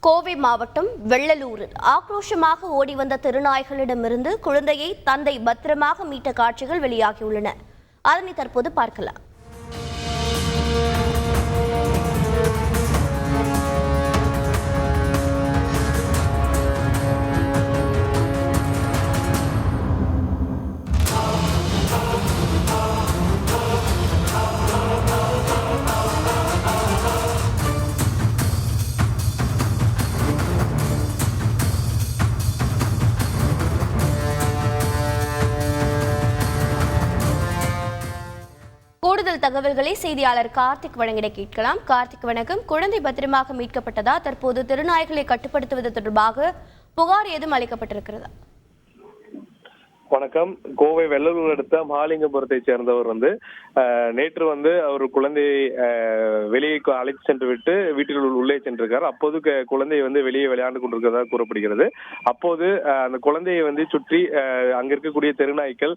கோவை மாவட்டம் வெள்ளலூரில் ஆக்ரோஷமாக ஓடி வந்த தெருநாய்களிடமிருந்து குழந்தையை தந்தை பத்திரமாக மீட்ட காட்சிகள் வெளியாகியுள்ளன. அதனை தற்போது பார்க்கலாம். கூடுதல் தகவல்களை செய்தியாளர் கார்த்திக் வழங்கிட கேட்கலாம். கார்த்திக் வணக்கம். குழந்தை பத்திரமாக மீட்கப்பட்டதா? தற்போது தெருநாய்களை கட்டுப்படுத்துவது தொடர்பாக புகார் ஏதும் அளிக்கப்பட்டிருக்கிறதா? வணக்கம். கோவை வெள்ளலூர் அடுத்த மகாலிங்கபுரத்தை சேர்ந்தவர் நேற்று அவர் குழந்தையை வெளியே அழைத்து சென்று விட்டு வீட்டில் உள்ளே சென்றிருக்கார். அப்போது குழந்தையை வெளியே விளையாண்டு கொண்டிருக்கிறதா கூறப்படுகிறது. அப்போது அந்த குழந்தையை சுற்றி அங்க இருக்கக்கூடிய தெருநாய்கள்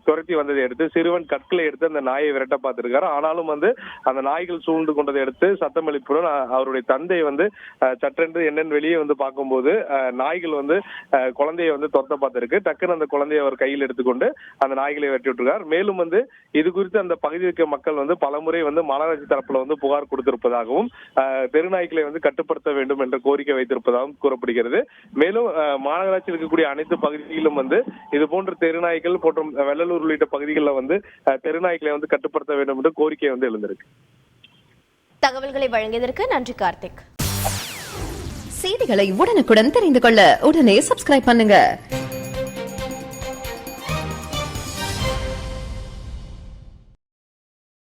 துரத்தி வந்ததை அடுத்து சிறுவன் கற்களை எடுத்து அந்த நாயை விரட்ட பார்த்திருக்காரு. ஆனாலும் அந்த நாய்கள் சூழ்ந்து கொண்டதை எடுத்து சத்தம் எழுப்புடன் அவருடைய தந்தை சற்றென்று என்னென்னு வெளியே பார்க்கும்போது நாய்கள் குழந்தையை துரத்த பார்த்திருக்கு. டக்குன்னு அந்த அவர் கையில் எடுத்துக்கொண்டு அந்த நாய்களை வெட்டி விட்டுருக்கார். மேலும் இது குறித்து அந்த பகுதியில் இருக்க மக்கள் பலமுறை மாநகராட்சி தரப்புல புகார் கொடுத்திருப்பதாகவும் தெருநாய்களை கட்டுப்படுத்த வேண்டும் என்ற கோரிக்கை வைத்திருப்பதாகவும் கூறப்படுகிறது. மேலும் மாநகராட்சியில் இருக்கக்கூடிய அனைத்து பகுதிகளிலும் இது போன்ற தெருநாய்கள் மற்றும் வெள்ளலூர் உள்ளிட்ட பகுதிகளில் தெருநாய்களை கட்டுப்படுத்த வேண்டும் என்ற கோரிக்கை எழுந்திருக்கு. தகவல்களை வழங்கியதற்கு நன்றி கார்த்திக். செய்திகளை உடனுக்குடன் தெரிந்து கொள்ள உடனே சப்ஸ்கிரைப் பண்ணுங்க.